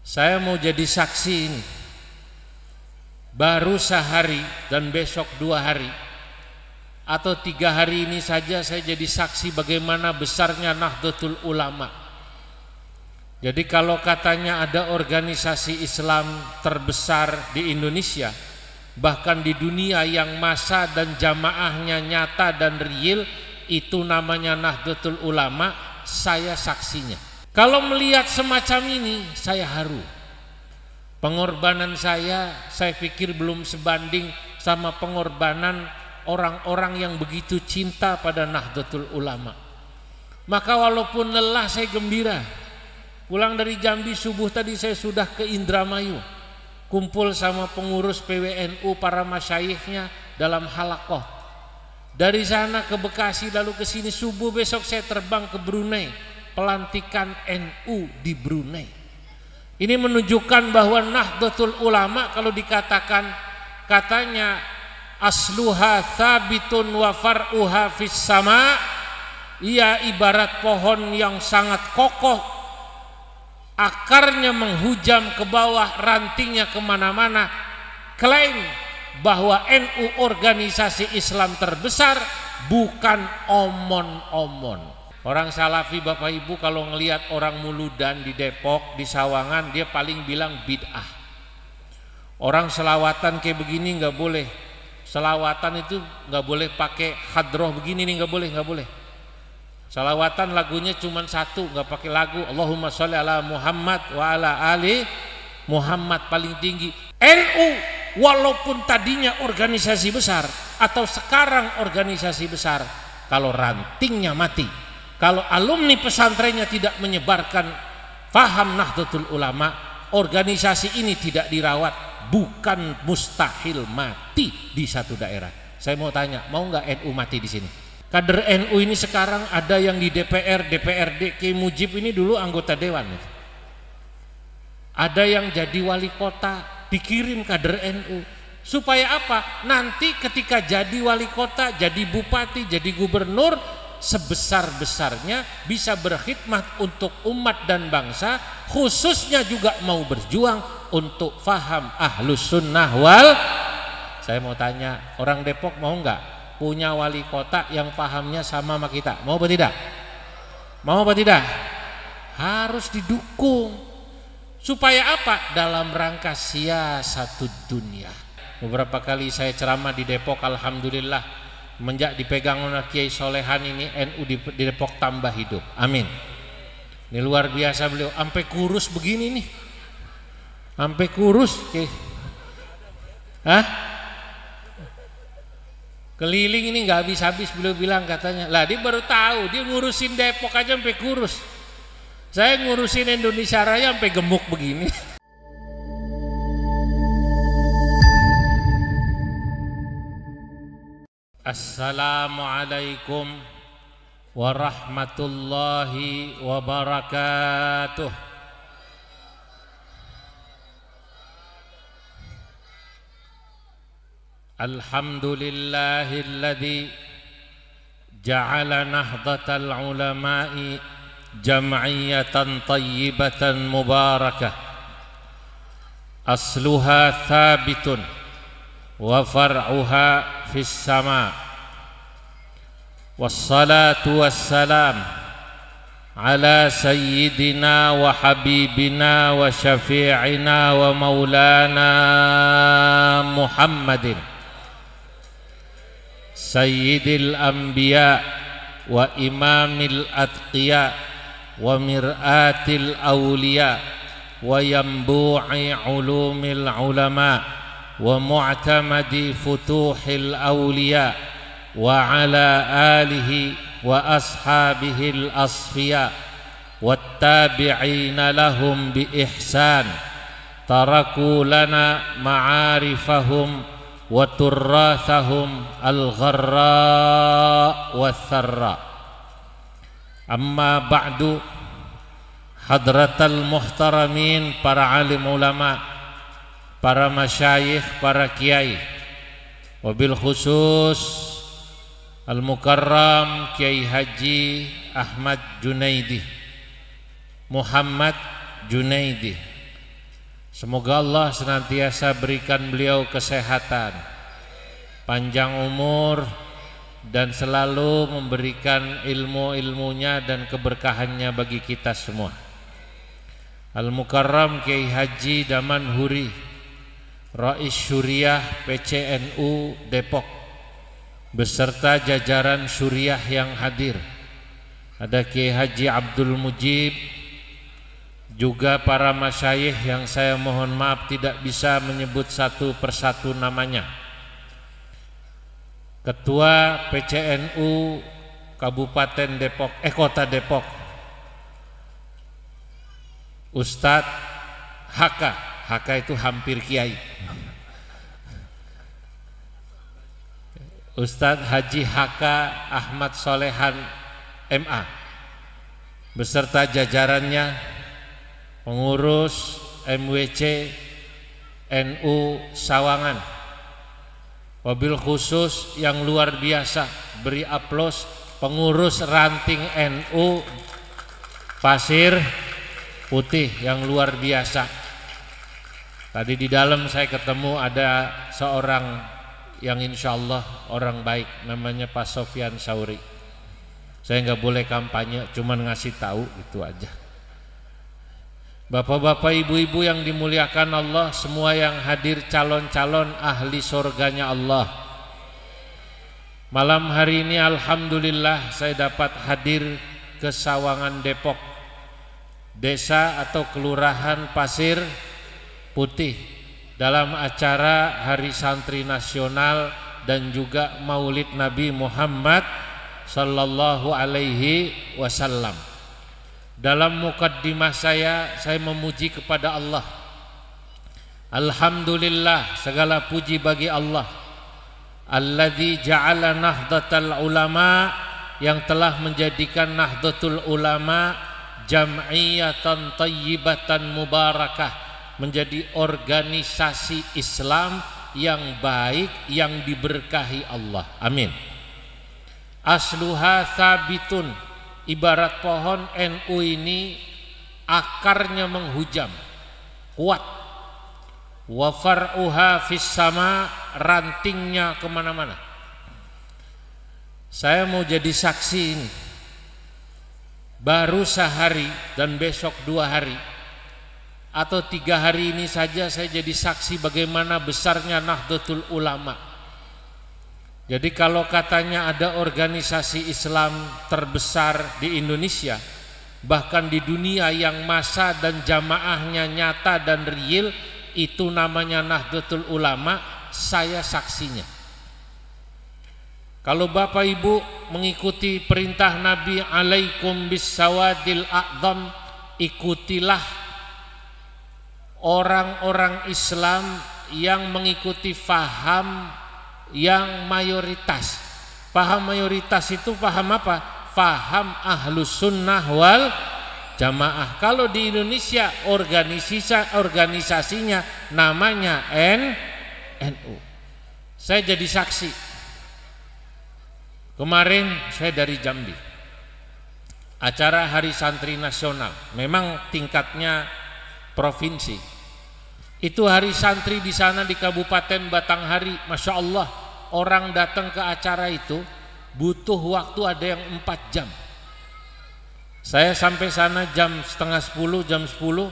Saya mau jadi saksi ini. Baru sehari dan besok 2 hari atau 3 hari ini saja saya jadi saksi bagaimana besarnya Nahdlatul Ulama. Jadi kalau katanya ada organisasi Islam terbesar di Indonesia, bahkan di dunia, yang massa dan jamaahnya nyata dan real, itu namanya Nahdlatul Ulama. Saya saksinya. Kalau melihat semacam ini saya haru. Pengorbanan saya pikir belum sebanding sama pengorbanan orang-orang yang begitu cinta pada Nahdlatul Ulama. Maka walaupun lelah saya gembira. Pulang dari Jambi subuh tadi saya sudah ke Indramayu, kumpul sama pengurus PWNU, para masyayikhnya dalam halaqah. Dari sana ke Bekasi, lalu ke sini. Subuh besok saya terbang ke Brunei, pelantikan NU di Brunei. Ini menunjukkan bahwa Nahdlatul Ulama kalau dikatakan katanya asluha thabitun wa far'uha fis sama, ia ibarat pohon yang sangat kokoh, akarnya menghujam ke bawah, rantingnya kemana-mana. Klaim bahwa NU organisasi Islam terbesar, bukan omon-omon. Orang Salafi Bapak Ibu kalau ngelihat orang muludan di Depok, di Sawangan, dia paling bilang bid'ah. Orang selawatan kayak begini nggak boleh. Selawatan itu nggak boleh pakai hadroh begini nih, nggak boleh. Selawatan lagunya cuma satu, nggak pakai lagu Allahumma sholli ala Muhammad wa ala ali Muhammad, paling tinggi. NU walaupun tadinya organisasi besar atau sekarang organisasi besar, kalau rantingnya mati, kalau alumni pesantrennya tidak menyebarkan faham Nahdlatul Ulama, organisasi ini tidak dirawat, bukan mustahil mati di satu daerah. Saya mau tanya, mau nggak NU mati di sini? Kader NU ini sekarang ada yang di DPR, DPRD. Ki Mujib ini dulu anggota dewan. Ada yang jadi wali kota, dikirim kader NU. Supaya apa? Nanti ketika jadi wali kota, jadi bupati, jadi gubernur, sebesar-besarnya bisa berkhidmat untuk umat dan bangsa, khususnya juga mau berjuang untuk faham Ahlus Sunnah wal. Saya mau tanya, orang Depok mau nggak punya wali kota yang pahamnya sama kita? Mau apa tidak? Mau apa tidak? Harus didukung. Supaya apa? Dalam rangka siasatud dunia. Beberapa kali saya ceramah di Depok, alhamdulillah, menjak dipegang oleh Kiai Solehan ini, NU di Depok tambah hidup. Amin. Ini luar biasa beliau, sampai kurus begini nih. Sampai kurus. Keliling ini nggak habis-habis, beliau bilang katanya. Lah dia baru tahu, dia ngurusin Depok aja sampai kurus. Saya ngurusin Indonesia Raya sampai gemuk begini. Assalamualaikum warahmatullahi wabarakatuh. Alhamdulillahilladzi ja'ala nahdlatal ulama'i jam'iyatan tayyibatan mubarakah, asluha thabitun wa far'uha fis sama. Wassalatu wassalam ala sayyidina wa habibina wa syafi'ina wa maulana Muhammadin sayyidil anbiya wa imamil atqiya wa mir'atil awliya wa yambu'i ulumil ulama wa mu'tamadi futuhil awliya wa ala alihi wa ashabihil asfiya wattabi'ina lahum bi ihsan taraku lana ma'arifahum wa turrathahum al-gharra wa tharra. Amma ba'du, hadratal muhtaramin, para alim ulama, para masyayikh, para kiai, wabil khusus al-mukarram Kiai Haji Ahmad Junaidi, Muhammad Junaidi, Semoga Allah senantiasa berikan beliau kesehatan, panjang umur, dan selalu memberikan ilmu-ilmunya dan keberkahannya bagi kita semua. Al-Mukarram Kiai Haji Daman Huri, Rais Syuriah PCNU Depok, beserta jajaran Syuriah yang hadir. Ada Kiai Haji Abdul Mujib, juga para masyayikh yang saya mohon maaf tidak bisa menyebut satu persatu namanya. Ketua PCNU Kabupaten Depok, Kota Depok, Ustadz HK itu hampir kiai, Ustadz Haji HK Ahmad Solehan MA, beserta jajarannya, pengurus MWC NU Sawangan. Wabil khusus yang luar biasa, beri aplaus pengurus ranting NU Pasir Putih yang luar biasa. Tadi di dalam saya ketemu ada seorang yang insya Allah orang baik, namanya Pak Sofyan Sauri. Saya nggak boleh kampanye, cuman ngasih tahu itu aja. Bapak-bapak, ibu-ibu yang dimuliakan Allah, semua yang hadir calon-calon ahli surganya Allah. Malam hari ini alhamdulillah saya dapat hadir ke Sawangan Depok, desa atau kelurahan Pasir Putih, dalam acara Hari Santri Nasional dan juga Maulid Nabi Muhammad sallallahu alaihi wasallam. Dalam mukaddimah saya memuji kepada Allah. Alhamdulillah, segala puji bagi Allah, alladzi ja'ala nahdlatal ulama, yang telah menjadikan Nahdlatul Ulama jam'iyatan thayyibatan mubarakah, menjadi organisasi Islam yang baik, yang diberkahi Allah. Amin. Asluha thabitun, ibarat pohon NU ini akarnya menghujam, kuat. Wa far'uha fis sama, rantingnya kemana-mana. Saya mau jadi saksi ini. Baru sehari dan besok 2 hari atau 3 hari ini saja saya jadi saksi bagaimana besarnya Nahdlatul Ulama. Jadi kalau katanya ada organisasi Islam terbesar di Indonesia, bahkan di dunia, yang massa dan jamaahnya nyata dan real, itu namanya Nahdlatul Ulama. Saya saksinya. Kalau Bapak Ibu mengikuti perintah Nabi alaikum bis sawadil a'zam, ikutilah orang-orang Islam yang mengikuti faham yang mayoritas. Paham mayoritas itu paham apa? Paham ahlus sunnah wal jamaah. Kalau di Indonesia organisasinya namanya NU. Saya jadi saksi. Kemarin saya dari Jambi, acara Hari Santri Nasional, memang tingkatnya provinsi. Itu hari santri di sana di Kabupaten Batanghari, masya Allah, orang datang ke acara itu butuh waktu ada yang 4 jam. Saya sampai sana jam setengah 10, jam 10,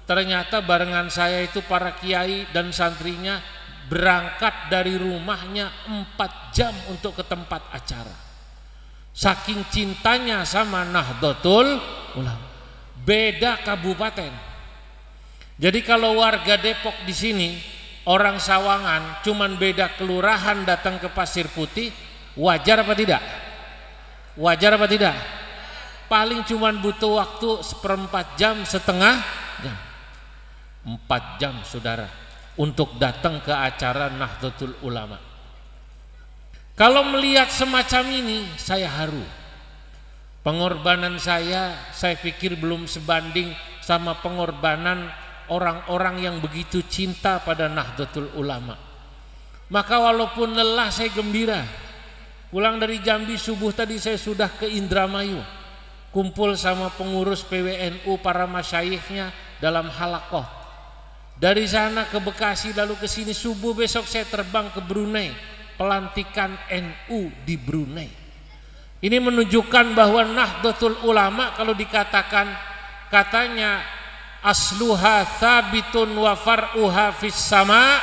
ternyata barengan saya itu para kiai dan santrinya berangkat dari rumahnya 4 jam untuk ke tempat acara. Saking cintanya sama Nahdlatul Ulama. Beda kabupaten. Jadi kalau warga Depok di sini, orang Sawangan, cuman beda kelurahan datang ke Pasir Putih, wajar apa tidak? Wajar apa tidak? Paling cuman butuh waktu 1/4 jam, setengah jam. 4 jam saudara untuk datang ke acara Nahdlatul Ulama. Kalau melihat semacam ini, saya haru. Pengorbanan saya pikir belum sebanding sama pengorbanan orang-orang yang begitu cinta pada Nahdlatul Ulama. Maka walaupun lelah, saya gembira. Pulang dari Jambi subuh tadi saya sudah ke Indramayu, kumpul sama pengurus PWNU, para masyayikhnya dalam halakoh. Dari sana ke Bekasi lalu ke sini, subuh besok saya terbang ke Brunei, pelantikan NU di Brunei. Ini menunjukkan bahwa Nahdlatul Ulama kalau dikatakan katanya asluha thabitun wa far'uha fis sama,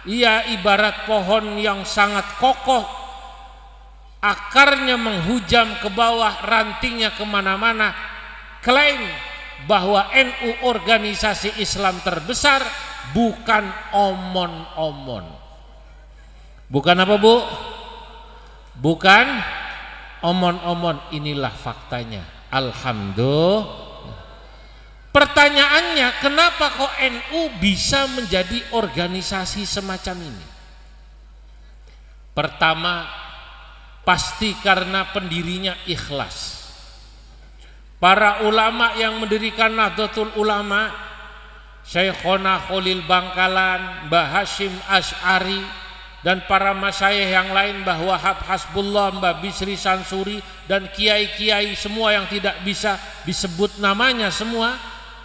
ia ibarat pohon yang sangat kokoh, akarnya menghujam ke bawah, rantingnya kemana-mana. Klaim bahwa NU organisasi Islam terbesar, bukan omon-omon. Bukan apa Bu? Bukan omon-omon. Inilah faktanya. Alhamdulillah. Pertanyaannya, kenapa kok NU bisa menjadi organisasi semacam ini? Pertama, pasti karena pendirinya ikhlas. Para ulama yang mendirikan Nahdlatul Ulama, Syekhona Khalil Bangkalan, Mbah Hashim Asy'ari, dan para masyayikh yang lain, Mbah Wahab Hasbullah, Mbah Bisri Sansuri, dan kiai-kiai semua yang tidak bisa disebut namanya semua,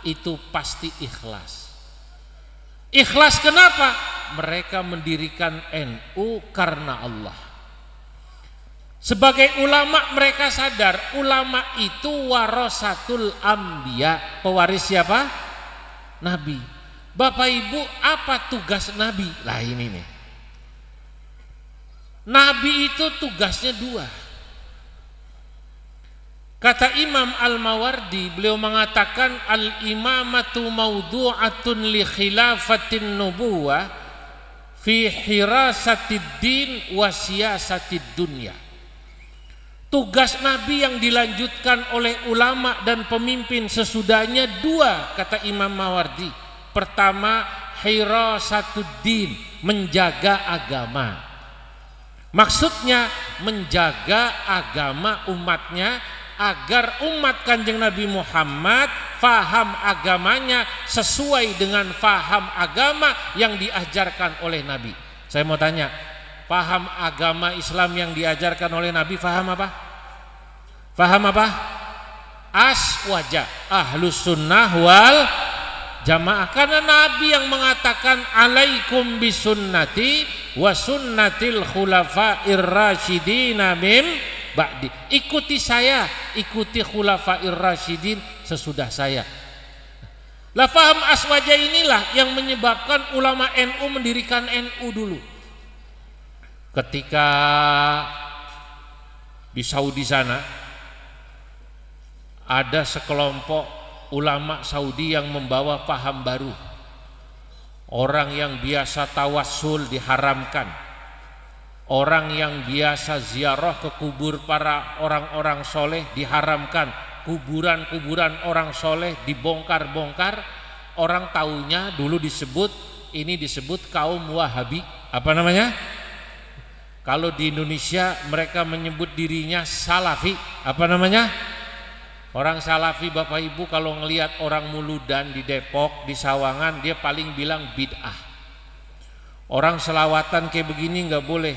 itu pasti ikhlas. Ikhlas kenapa? Mereka mendirikan NU karena Allah. Sebagai ulama mereka sadar ulama itu warasatul anbiya, pewaris siapa? Nabi. Bapak Ibu, apa tugas Nabi? Lah ini nih. Nabi itu tugasnya dua. Kata Imam Al-Mawardi, beliau mengatakan al-imamatu mawdu'atun li khilafatin nubuwah fi hirasatid din wa siyasatid dunya. Tugas Nabi yang dilanjutkan oleh ulama dan pemimpin sesudahnya dua, kata Imam Mawardi. Pertama, hirasatuddin, menjaga agama. Maksudnya menjaga agama umatnya agar umat Kanjeng Nabi Muhammad faham agamanya sesuai dengan faham agama yang diajarkan oleh Nabi. Saya mau tanya, paham agama Islam yang diajarkan oleh Nabi faham apa? Faham apa? Aswaja, ahlus sunnah wal jamaah. Karena Nabi yang mengatakan alaikum bisunnati wa sunnatil khulafa'ir rasyidina min ba'di. Ikuti saya, ikuti khulafa'ir rasyidin sesudah saya. Lah faham aswaja inilah yang menyebabkan ulama NU mendirikan NU dulu. Ketika di Saudi sana ada sekelompok ulama Saudi yang membawa paham baru. Orang yang biasa tawassul diharamkan. Orang yang biasa ziarah ke kubur para orang-orang soleh diharamkan. Kuburan-kuburan orang soleh dibongkar-bongkar. Orang taunya dulu disebut, ini disebut kaum Wahabi. Apa namanya? Kalau di Indonesia mereka menyebut dirinya Salafi. Apa namanya? Orang Salafi Bapak Ibu kalau ngelihat orang muludan di Depok, di Sawangan, dia paling bilang bid'ah. Orang selawatan kayak begini nggak boleh.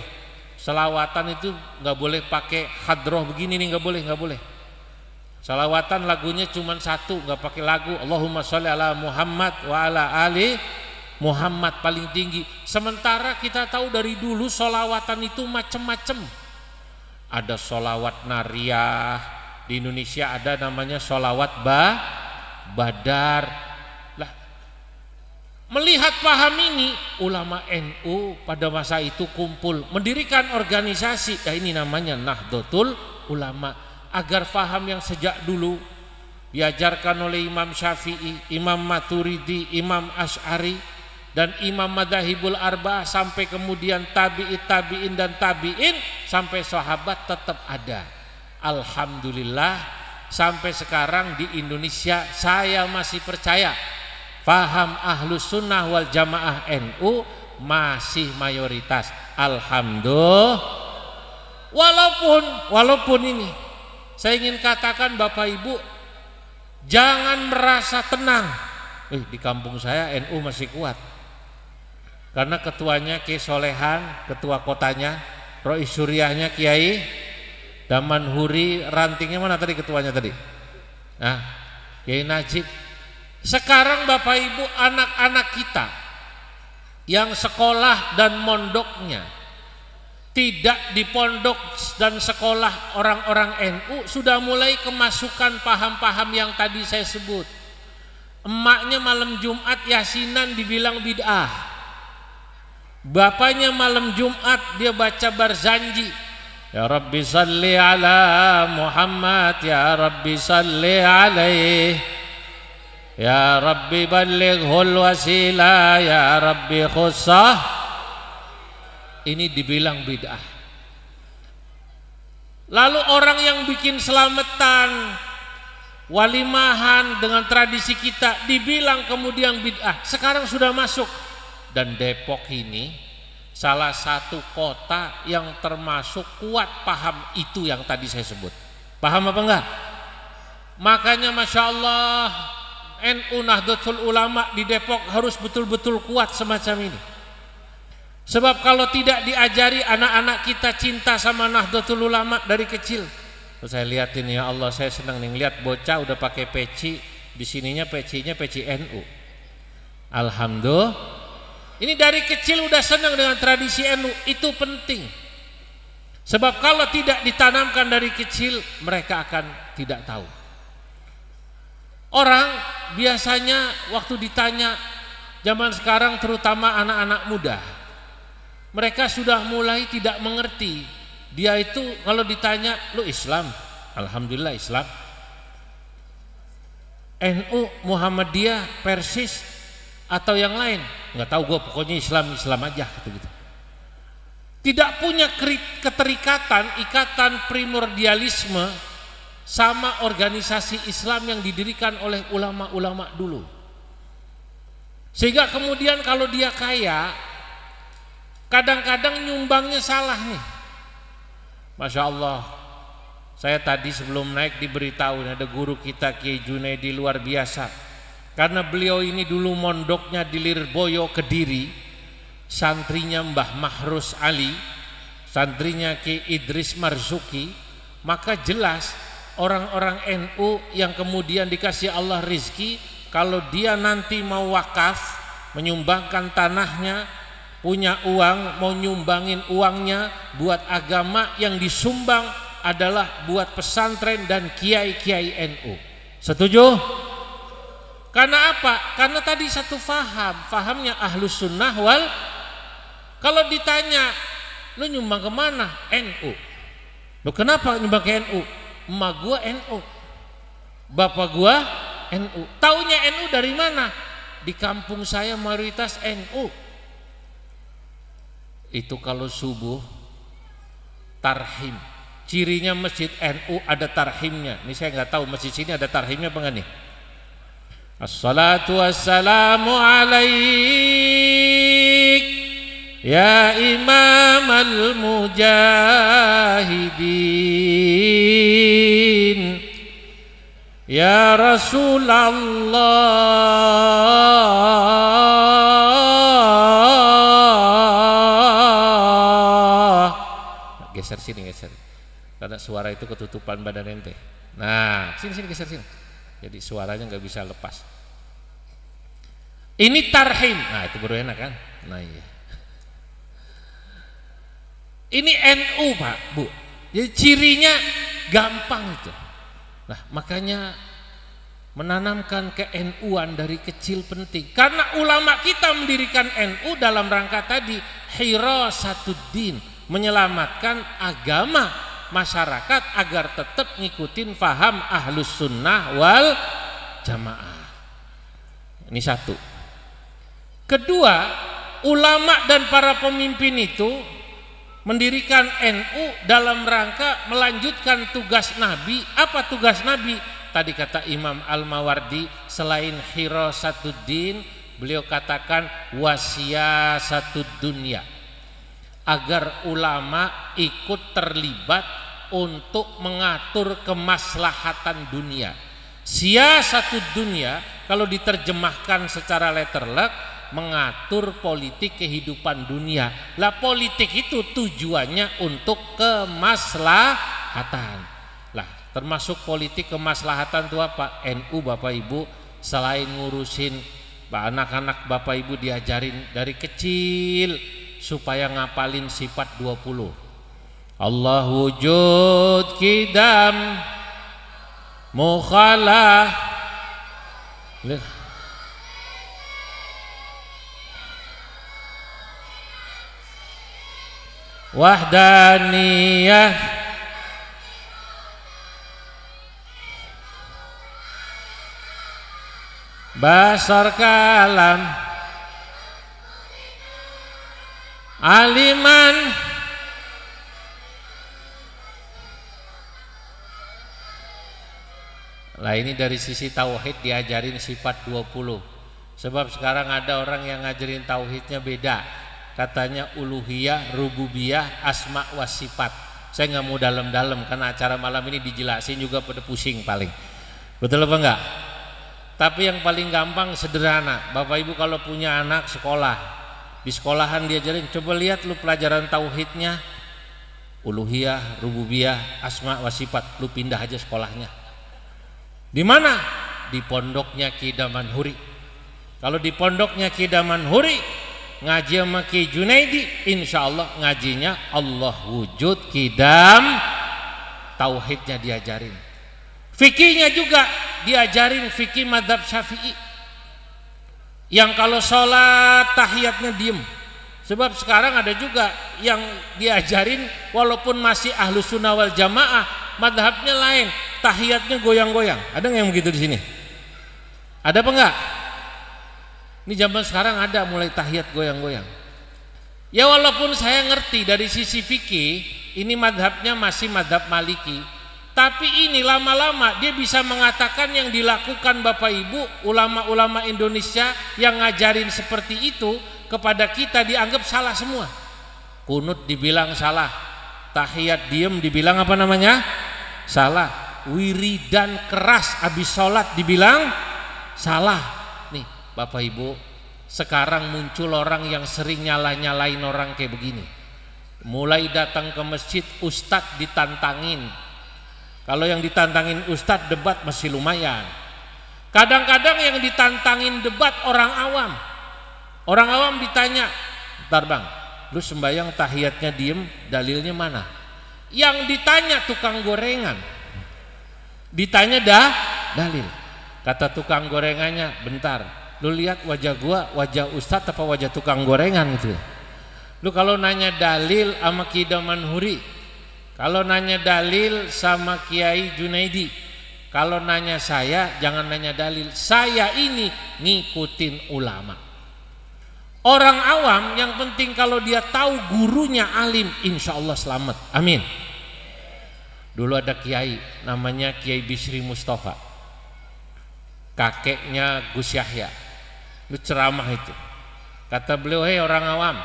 Selawatan itu nggak boleh pakai hadroh begini nih, nggak boleh, nggak boleh. Selawatan lagunya cuma satu, nggak pakai lagu Allahumma sholli ala Muhammad wa ala ali Muhammad paling tinggi. Sementara kita tahu dari dulu sholawatan itu macam-macam. Ada sholawat nariyah, di Indonesia ada namanya sholawat badar. Lah, melihat paham ini, ulama NU pada masa itu kumpul mendirikan organisasi. Nah, ini namanya Nahdlatul Ulama, agar paham yang sejak dulu diajarkan oleh Imam Syafi'i, Imam Maturidi, Imam Asy'ari, dan Imam Madzhabul Arba'ah sampai kemudian tabi'in dan tabi'in sampai sahabat tetap ada. Alhamdulillah sampai sekarang di Indonesia saya masih percaya paham Ahlus Sunnah wal Jamaah NU masih mayoritas. Alhamdulillah. Walaupun ini saya ingin katakan Bapak Ibu, jangan merasa tenang. Di kampung saya NU masih kuat. Karena ketuanya Kiai Solehan, ketua kotanya, Rois Suryahnya Kiai Daman Huri, rantingnya mana tadi ketuanya tadi? Nah, Kiai Najib. Sekarang Bapak Ibu, anak-anak kita yang sekolah dan mondoknya tidak di pondok dan sekolah orang-orang NU sudah mulai kemasukan paham-paham yang tadi saya sebut. Emaknya malam Jumat yasinan dibilang bid'ah. Bapaknya malam Jumat dia baca barzanji. Ya Rabbi salli ala Muhammad, ya Rabbi salli alaih, ya Rabbi ballighul wasilah, ya Rabbi khussah. Ini dibilang bid'ah. Lalu orang yang bikin selamatan, walimahan dengan tradisi kita dibilang kemudian bid'ah. Sekarang sudah masuk. Dan Depok ini salah satu kota yang termasuk kuat paham itu yang tadi saya sebut. Paham apa enggak? Makanya Masya Allah NU Nahdlatul Ulama di Depok harus betul-betul kuat semacam ini. Sebab kalau tidak diajari anak-anak kita cinta sama Nahdlatul Ulama dari kecil. Saya lihatin ya Allah, saya senang nih lihat bocah udah pakai peci, di sininya pecinya peci NU. Alhamdulillah. Ini dari kecil udah senang dengan tradisi NU, itu penting. Sebab kalau tidak ditanamkan dari kecil, mereka akan tidak tahu. Orang biasanya waktu ditanya zaman sekarang terutama anak-anak muda, mereka sudah mulai tidak mengerti. Dia itu kalau ditanya, lu Islam? Alhamdulillah Islam. NU, Muhammadiyah, Persis atau yang lain? Nggak tahu gue, pokoknya Islam aja gitu. Tidak punya keterikatan, ikatan primordialisme sama organisasi Islam yang didirikan oleh ulama-ulama dulu. Sehingga kemudian kalau dia kaya, kadang-kadang nyumbangnya salah nih. Masya Allah, saya tadi sebelum naik diberitahu ada guru kita Kiai Junaidi luar biasa. Karena beliau ini dulu mondoknya di Lirboyo Kediri, santrinya Mbah Mahrus Ali, santrinya Ki Idris Marzuki, maka jelas orang-orang NU yang kemudian dikasih Allah rizki, kalau dia nanti mau wakaf, menyumbangkan tanahnya, punya uang, mau nyumbangin uangnya buat agama, yang disumbang adalah buat pesantren dan kiai-kiai NU. Setuju? Karena apa? Karena tadi satu fahamnya Ahlus Sunnah wal. Kalau ditanya, lu nyumbang kemana? NU. Lu kenapa nyumbang ke NU? Emak gua NU, bapak gua NU. Taunya NU dari mana? Di kampung saya mayoritas NU. Itu kalau subuh tarhim. Cirinya masjid NU ada tarhimnya. Ini saya nggak tahu masjid sini ada tarhimnya apa enggak nih? Assalatu wassalamu alaik ya imam al-mujahidin ya Rasulullah. Geser sini, geser. Karena suara itu ketutupan badan ente. Nah, sini geser sini. Jadi suaranya nggak bisa lepas. Ini tarhim. Nah, itu baru enak kan? Nah, iya. Ini NU, Pak, Bu. Jadi cirinya gampang itu. Nah, makanya menanamkan ke NU-an dari kecil penting. Karena ulama kita mendirikan NU dalam rangka tadi hirasatuddin, menyelamatkan agama masyarakat agar tetap ngikutin faham Ahlus Sunnah wal Jamaah. Ini satu. Kedua, ulama dan para pemimpin itu mendirikan NU dalam rangka melanjutkan tugas Nabi. Apa tugas Nabi? Tadi kata Imam Al-Mawardi, selain hirasatuddin, beliau katakan wasiyasatud dunya, agar ulama ikut terlibat untuk mengatur kemaslahatan dunia. Siyasatud dunya kalau diterjemahkan secara letterlek, mengatur politik kehidupan dunia. Lah politik itu tujuannya untuk kemaslahatan. Lah termasuk politik kemaslahatan itu apa? NU Bapak Ibu selain ngurusin anak-anak Bapak Ibu diajarin dari kecil supaya ngapalin sifat 20. Allah wujud kidam mukhalah wahdaniyah basar kalam aliman lah. Ini dari sisi tauhid diajarin sifat 20. Sebab sekarang ada orang yang ngajarin tauhidnya beda, katanya uluhiyah, rububiyah, asma wa sifat. Saya nggak mau dalam-dalam karena acara malam ini dijelasin juga pada pusing paling. Betul apa enggak? Tapi yang paling gampang sederhana. Bapak Ibu kalau punya anak sekolah, di sekolahan diajarin, coba lihat lu pelajaran tauhidnya, uluhiyah, rububiyah, asma wa sifat, lu pindah aja sekolahnya. Di mana? Di pondoknya Ki Damanhuri. Kalau di pondoknya Ki Damanhuri ngaji sama Ki Junaidi, insya Allah ngajinya Allah wujud kidam, tauhidnya diajarin. Fikihnya juga diajarin fikih madhab Syafi'i. Yang kalau sholat tahiyatnya diem. Sebab sekarang ada juga yang diajarin walaupun masih ahlus sunnah wal jamaah, madhabnya lain, tahiyatnya goyang-goyang. Ada nggak yang begitu di sini? Ada apa enggak? Ini zaman sekarang ada mulai tahiyat goyang-goyang. Ya walaupun saya ngerti dari sisi fikih ini madhabnya masih madhab Maliki, tapi ini lama-lama dia bisa mengatakan yang dilakukan Bapak Ibu ulama-ulama Indonesia yang ngajarin seperti itu kepada kita dianggap salah semua. Kunut dibilang salah, tahiyat diem dibilang apa namanya? Salah. Wiridan keras habis sholat dibilang salah. Nih Bapak Ibu, sekarang muncul orang yang sering nyalah-nyalain orang kayak begini. Mulai datang ke masjid ustadz ditantangin. Kalau yang ditantangin ustadz debat masih lumayan. Kadang-kadang yang ditantangin debat orang awam. Orang awam ditanya, "Bentar Bang, lu sembahyang tahiyatnya diem, dalilnya mana?" Yang ditanya tukang gorengan. Ditanya dalil. Kata tukang gorengannya, "Bentar, lu lihat wajah gua, wajah ustadz apa wajah tukang gorengan gitu. Lu kalau nanya dalil sama Ki Damanhuri, kalau nanya dalil sama Kiai Junaidi, kalau nanya saya jangan nanya dalil. Saya ini ngikutin ulama." Orang awam yang penting kalau dia tahu gurunya alim, insya Allah selamat. Amin. Dulu ada kiai namanya Kiai Bisri Mustafa, kakeknya Gus Yahya. Lu ceramah itu, kata beliau, "Hei orang awam,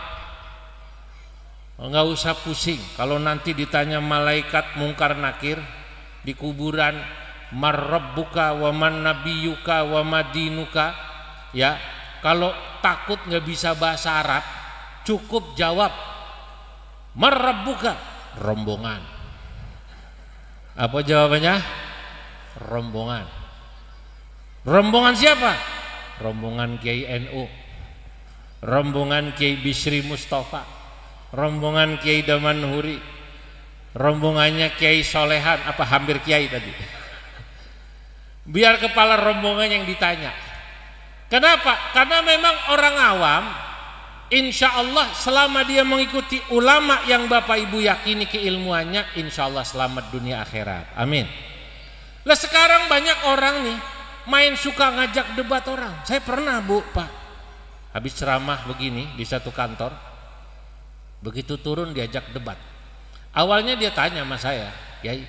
nggak usah pusing kalau nanti ditanya malaikat mungkar nakir di kuburan, mar rabbuka wa man nabiyuka wa madinuka, ya kalau takut nggak bisa bahasa Arab cukup jawab mar rabbuka, rombongan." Apa jawabannya? Rombongan. Rombongan siapa? Rombongan Kiai NU, rombongan Kiai Bisri Mustafa, rombongan Kiai Damanhuri, rombongannya Kiai Solehan, apa hampir Kiai tadi. Biar kepala rombongan yang ditanya. Kenapa? Karena memang orang awam insya Allah selama dia mengikuti ulama yang Bapak Ibu yakini keilmuannya, insya Allah selamat dunia akhirat. Amin. Lah sekarang banyak orang nih main suka ngajak debat orang. Saya pernah Bu, Pak, habis ceramah begini di satu kantor, begitu turun diajak debat. Awalnya dia tanya sama saya, "Kiai,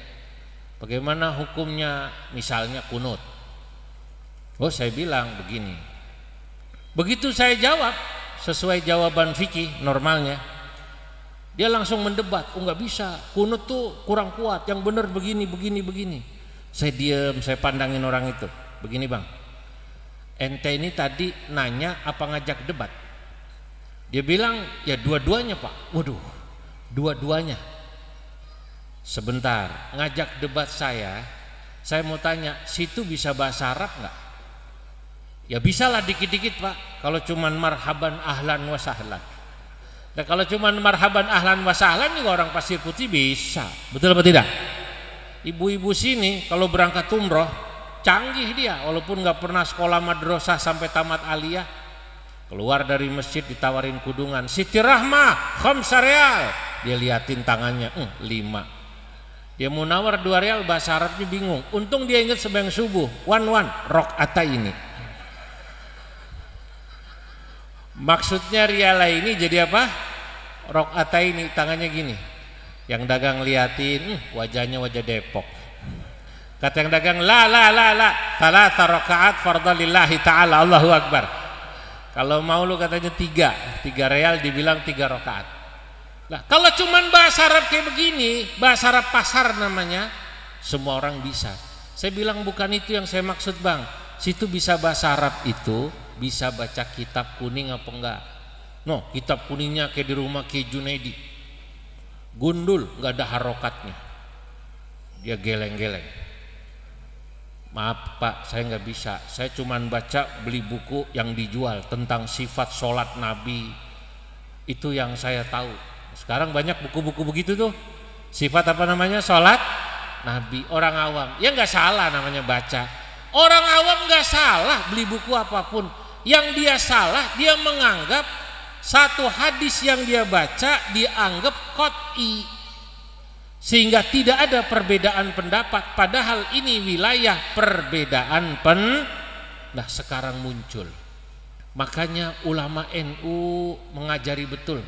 bagaimana hukumnya misalnya kunut?" Oh, saya bilang begini. Begitu saya jawab sesuai jawaban fikih normalnya, dia langsung mendebat. "Oh nggak bisa, kunut tuh kurang kuat, yang benar begini begini begini." Saya diam, saya pandangin orang itu. "Begini Bang, ente ini tadi nanya apa ngajak debat?" Dia bilang, "Ya dua-duanya Pak." Waduh, dua-duanya. Sebentar, ngajak debat saya mau tanya, situ bisa bahasa Arab nggak? Ya bisalah dikit-dikit Pak, kalau cuman marhaban ahlan wa sahlan. Dan kalau cuman marhaban ahlan wa sahlan juga orang Pasir Putih bisa. Betul apa tidak? Ibu-ibu sini kalau berangkat umroh canggih dia, walaupun nggak pernah sekolah madrasah sampai tamat aliyah, keluar dari masjid ditawarin kudungan, Siti Rahmah khamsa real, dia liatin tangannya 5. Dia mau nawar 2 real, bahasa Arabnya bingung. Untung dia ingat sembahyang subuh, wan rakaat ini. Maksudnya riala ini jadi apa? Rakaat ini, tangannya gini. Yang dagang liatin, wajahnya wajah Depok. Kata yang dagang, la salasa rakaat fardhu lillahi ta'ala, Allahu Akbar. Kalau mau lu katanya 3 real, dibilang 3 rakaat. Nah, kalau cuman bahasa Arab kayak begini, bahasa Arab pasar namanya, semua orang bisa. Saya bilang bukan itu yang saya maksud Bang. Situ bisa bahasa Arab itu bisa baca kitab kuning apa enggak? No, kitab kuningnya kayak di rumah Ki Junaidi. Gundul, nggak ada harokatnya. Dia geleng-geleng. Maaf Pak, saya nggak bisa. Saya cuman baca, beli buku yang dijual tentang sifat sholat Nabi. Itu yang saya tahu. Sekarang banyak buku-buku begitu tuh. Sifat apa namanya? Sholat Nabi. Orang awam, ya nggak salah namanya baca. Orang awam nggak salah beli buku apapun. Yang dia salah, dia menganggap satu hadis yang dia baca dianggap qat'i, sehingga tidak ada perbedaan pendapat, padahal ini wilayah perbedaan nah sekarang muncul. Makanya ulama NU mengajari betul,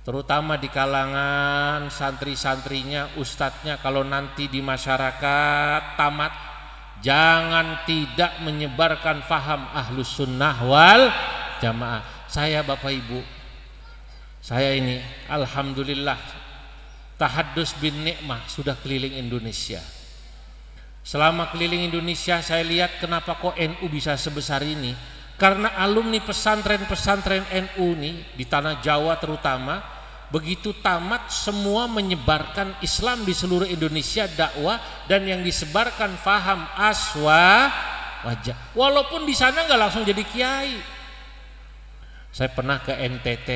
terutama di kalangan santri-santrinya, ustadznya, kalau nanti di masyarakat tamat, jangan tidak menyebarkan faham ahlus sunnah wal jamaah. Saya Bapak Ibu, saya ini alhamdulillah tahaddus bin nikmah sudah keliling Indonesia. Selama keliling Indonesia saya lihat kenapa kok NU bisa sebesar ini. Karena alumni pesantren-pesantren NU nih di tanah Jawa terutama, begitu tamat semua menyebarkan Islam di seluruh Indonesia, dakwah, dan yang disebarkan faham aswa wajah. Walaupun di sana nggak langsung jadi kiai. Saya pernah ke NTT,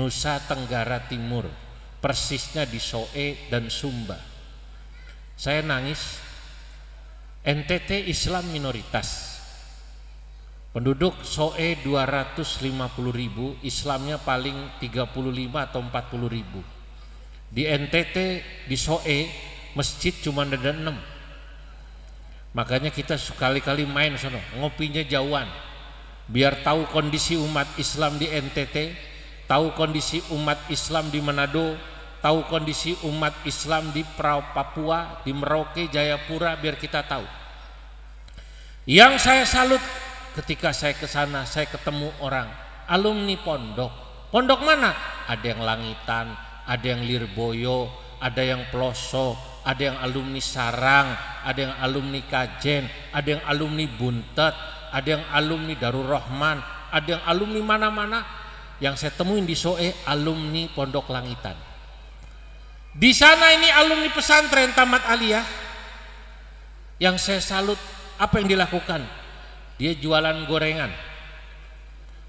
Nusa Tenggara Timur, persisnya di Soe dan Sumba. Saya nangis. NTT Islam minoritas, penduduk Soe 250.000, Islamnya paling 35 atau 40.000. Di NTT, di Soe, masjid cuma ada 6. Makanya kita sekali-kali main sono, ngopinya jauhan, biar tahu kondisi umat Islam di NTT, tahu kondisi umat Islam di Manado, tahu kondisi umat Islam di Papua, di Merauke, Jayapura, biar kita tahu. Yang saya salut ketika saya ke sana, saya ketemu orang alumni pondok. Pondok mana? Ada yang Langitan, ada yang Lirboyo, ada yang Pelosok, ada yang alumni Sarang, ada yang alumni Kajen, ada yang alumni Buntet, ada yang alumni Darul Rahman, ada yang alumni mana-mana. Yang saya temuin di Soe alumni Pondok Langitan. Di sana ini alumni pesantren tamat aliyah. Yang saya salut, apa yang dilakukan? Dia jualan gorengan.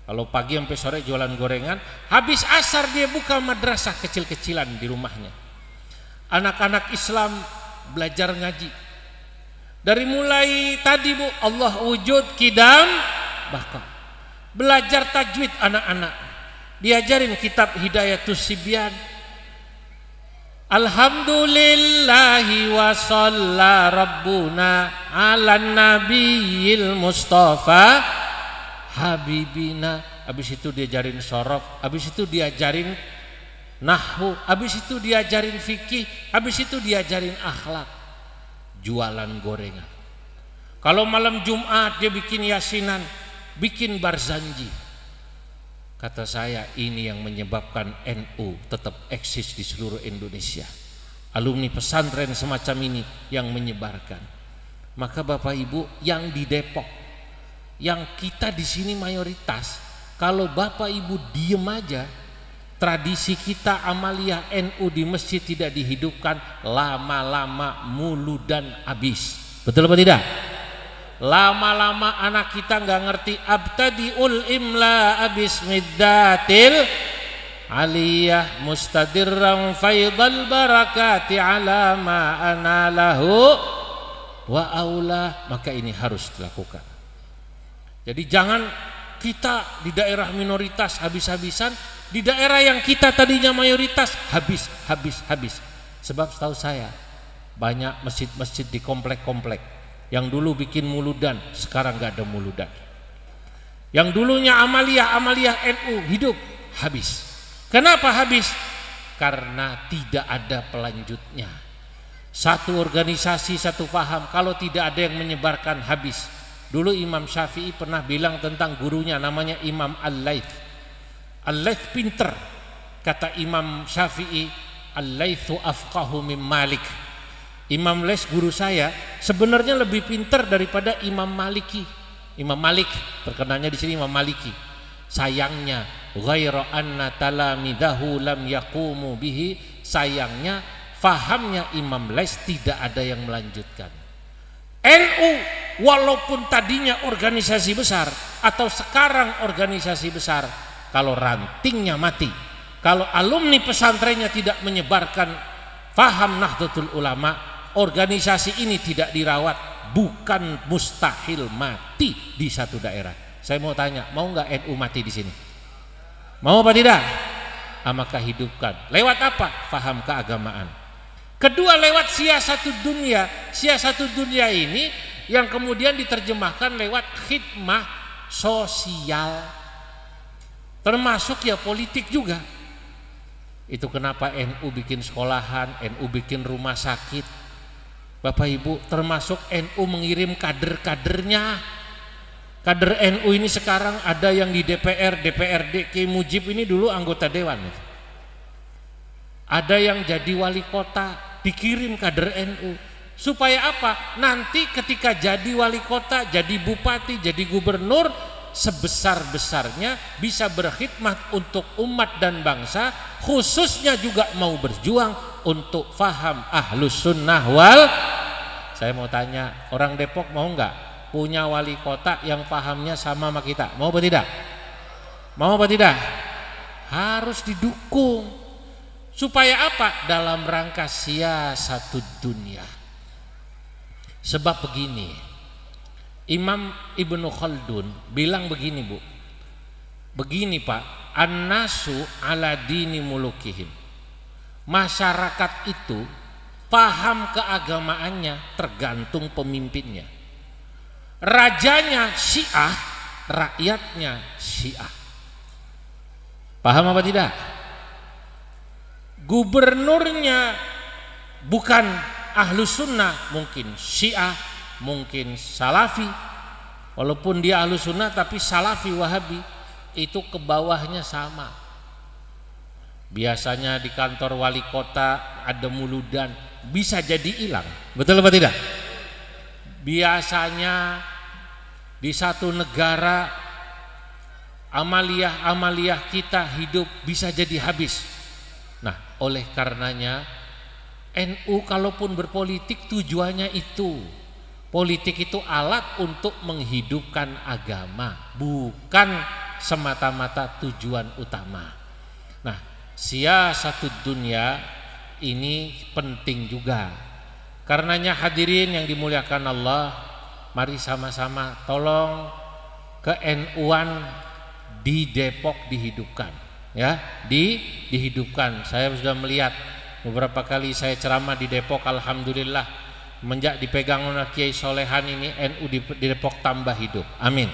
Kalau pagi sampai sore jualan gorengan, habis asar dia buka madrasah kecil-kecilan di rumahnya. Anak-anak Islam belajar ngaji. Dari mulai tadi Bu, Allah wujud kidam bahkan belajar tajwid anak-anak, diajarin kitab Hidayatus Sibyan. Alhamdulillahi wa shalla rabbuna ala nabiyil mustafa habibina. Habis itu diajarin sorof, habis itu diajarin nahwu, habis itu diajarin fikih, habis itu diajarin akhlak. Jualan gorengan. Kalau malam Jumat dia bikin yasinan, bikin barzanji. Kata saya, ini yang menyebabkan NU tetap eksis di seluruh Indonesia. Alumni pesantren semacam ini yang menyebarkan. Maka Bapak Ibu yang di Depok, yang kita di sini mayoritas, kalau Bapak Ibu diem aja, tradisi kita amaliyah NU di masjid tidak dihidupkan, lama-lama mulu dan habis. Betul apa tidak? Lama-lama anak kita nggak ngerti abtadiul imla bismiddatil aliyah mustadirran faidal barakati ala ma anallahu wa aula, maka ini harus dilakukan. Jadi jangan kita di daerah minoritas habis-habisan, di daerah yang kita tadinya mayoritas habis. Sebab setahu saya banyak masjid-masjid di komplek-komplek yang dulu bikin muludan sekarang nggak ada muludan. Yang dulunya amaliyah NU hidup habis. Kenapa habis? Karena tidak ada pelanjutnya. Satu organisasi, satu paham, kalau tidak ada yang menyebarkan habis. Dulu Imam Syafi'i pernah bilang tentang gurunya namanya Imam Al-Laits. Al-Laits pinter. Kata Imam Syafi'i, Al-Laitsu afqahu min Malik. Imam Laits guru saya sebenarnya lebih pinter daripada Imam Maliki. Imam Malik, terkenalnya di sini Imam Maliki. Sayangnya ghaira anna talamidahu lam yaqumu bihi, sayangnya fahamnya Imam Laits tidak ada yang melanjutkan. NU walaupun tadinya organisasi besar atau sekarang organisasi besar, kalau rantingnya mati, kalau alumni pesantrennya tidak menyebarkan faham Nahdlatul Ulama, organisasi ini tidak dirawat, bukan mustahil mati di satu daerah. Saya mau tanya, mau nggak NU mati di sini? Mau apa tidak? Maka hidupkan. Lewat apa? Faham keagamaan. Kedua, lewat siasatul dunia. Siasatul dunia ini yang kemudian diterjemahkan lewat khidmah sosial, termasuk ya politik juga. Itu kenapa NU bikin sekolahan, NU bikin rumah sakit. Bapak Ibu, termasuk NU mengirim kader-kadernya. Kader NU ini sekarang ada yang di DPR, DPRD. Kiai Mujib ini dulu anggota dewan. Ada yang jadi wali kota, dikirim kader NU. Supaya apa? Nanti ketika jadi wali kota, jadi bupati, jadi gubernur, sebesar-besarnya bisa berkhidmat untuk umat dan bangsa, khususnya juga mau berjuang untuk faham ahlus sunnah wal. Saya mau tanya, orang Depok mau nggak punya wali kota yang pahamnya sama kita? Mau apa tidak? Mau apa tidak? Harus didukung. Supaya apa? Dalam rangka siasatud dunia. Sebab begini, Imam Ibnu Khaldun bilang begini, Bu. Begini, Pak, an-nasu ala dini mulukihim. Masyarakat itu paham keagamaannya tergantung pemimpinnya. Rajanya Syiah, rakyatnya Syiah. Paham apa tidak? Gubernurnya bukan ahlus sunnah, mungkin Syiah, mungkin Salafi. Walaupun dia ahlus sunnah tapi Salafi Wahabi, itu ke bawahnya sama. Biasanya di kantor wali kota ada muludan, bisa jadi hilang. Betul apa tidak? Biasanya di satu negara amaliyah kita hidup bisa jadi habis. Nah, oleh karenanya NU kalaupun berpolitik tujuannya itu. Politik itu alat untuk menghidupkan agama, bukan semata-mata tujuan utama. Nah, siasatud dunia ini penting juga. Karenanya hadirin yang dimuliakan Allah, mari sama-sama tolong ke NU-an di Depok dihidupkan, ya, dihidupkan. Saya sudah melihat beberapa kali saya ceramah di Depok, alhamdulillah menjak dipegang oleh Kiai Solehan ini NU di Depok tambah hidup. Amin.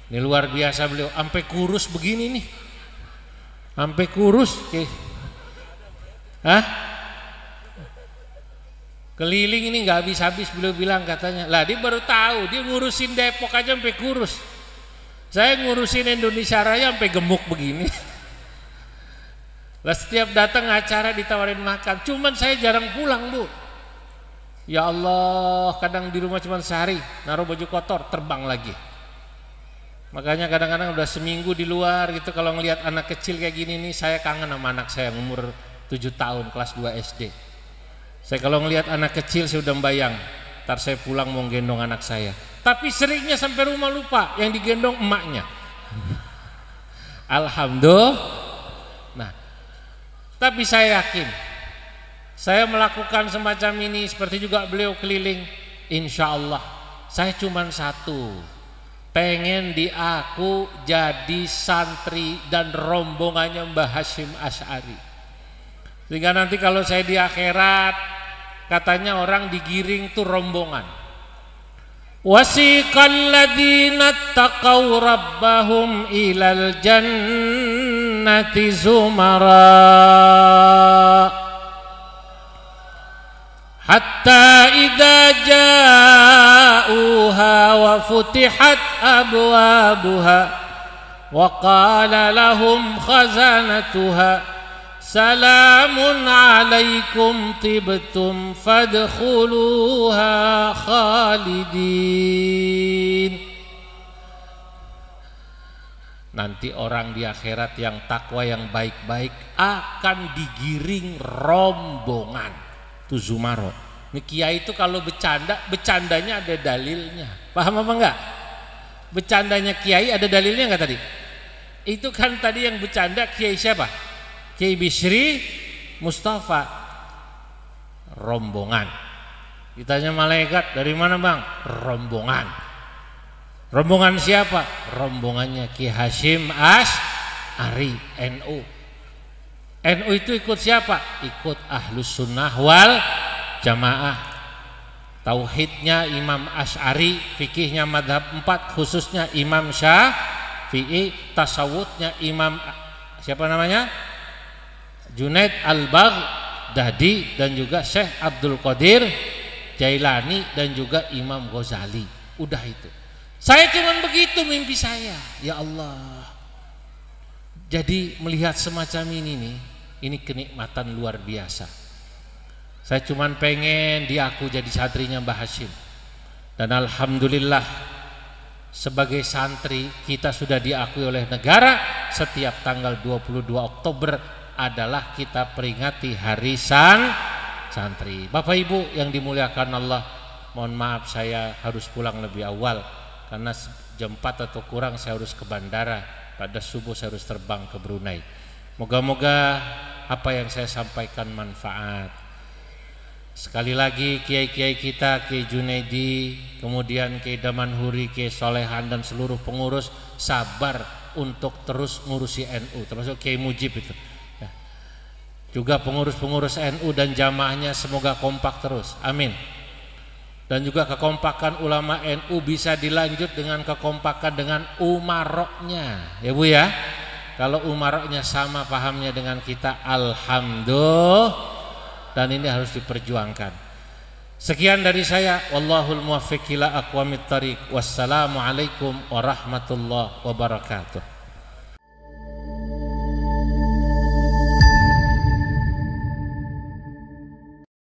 Ini luar biasa beliau, sampai kurus begini nih. Sampai kurus, keliling ini nggak habis-habis beliau bilang katanya. Lah dia baru tahu, dia ngurusin Depok aja sampai kurus. Saya ngurusin Indonesia Raya sampai gemuk begini. Lah setiap datang acara ditawarin makan, cuman saya jarang pulang, Bu. Ya Allah, kadang di rumah cuma sehari, naruh baju kotor, terbang lagi. Makanya kadang-kadang udah seminggu di luar gitu, kalau ngelihat anak kecil kayak gini nih, saya kangen sama anak saya yang umur 7 tahun, kelas 2 SD. Saya kalau ngelihat anak kecil saya udah membayang, ntar saya pulang mau gendong anak saya. Tapi seringnya sampai rumah lupa, yang digendong emaknya. Alhamdulillah. Nah, tapi saya yakin saya melakukan semacam ini seperti juga beliau keliling, insya Allah saya cuma satu, pengen diaku jadi santri dan rombongannya Mbah Hasyim Asy'ari, sehingga nanti kalau saya di akhirat katanya orang digiring tuh rombongan. Wasiqal ladzina taqaw rabbahum ilal jannati zumara hatta idza ja'uha wa futihat abwabuha wa qala lahum khazanatuha salamun alaikum tibtum fadkhuluha khalidin. Nanti orang di akhirat yang takwa, yang baik-baik akan digiring rombongan. Itu Zumaro. Ini kiai itu kalau bercanda, bercandanya ada dalilnya. Paham apa enggak? Bercandanya kiai ada dalilnya enggak tadi? Itu kan tadi yang bercanda kiai siapa? Kiai Bisri Mustafa. Rombongan. Ditanya malaikat, dari mana bang? Rombongan. Rombongan siapa? Rombongannya Ki Hasyim Asy'ari, NU. NU itu ikut siapa? Ikut Ahlus Sunnah wal Jamaah. Tauhidnya Imam Asy'ari, fikihnya madhab 4, khususnya Imam Syafi'i, tasawufnya Imam siapa namanya? Junaid Al-Baghdadi, dan juga Syekh Abdul Qadir Jailani, dan juga Imam Ghazali. Udah itu. Saya cuman begitu mimpi saya. Ya Allah. Jadi melihat semacam ini nih, ini kenikmatan luar biasa. Saya cuman pengen diaku jadi santrinya Mbah Hasyim. Dan alhamdulillah sebagai santri kita sudah diakui oleh negara. Setiap tanggal 22 Oktober adalah kita peringati hari santri. Bapak Ibu yang dimuliakan Allah, mohon maaf saya harus pulang lebih awal karena jam 4 atau kurang saya harus ke bandara. Pada subuh saya harus terbang ke Brunei. Moga-moga apa yang saya sampaikan manfaat. Sekali lagi kiai-kiai kita, Kiai Junaidi, kemudian Kiai Damanhuri, Kiai Solehan, dan seluruh pengurus sabar untuk terus ngurusi NU, termasuk Kiai Mujib itu. Juga pengurus-pengurus NU dan jamaahnya semoga kompak terus, amin. Dan juga kekompakan ulama NU bisa dilanjut dengan kekompakan dengan umaroknya, ya Bu ya. Kalau umaroknya sama pahamnya dengan kita, alhamdulillah, dan ini harus diperjuangkan. Sekian dari saya, wallahul muwaffiq ila aqwamit thariq. Wassalamualaikum warahmatullahi wabarakatuh.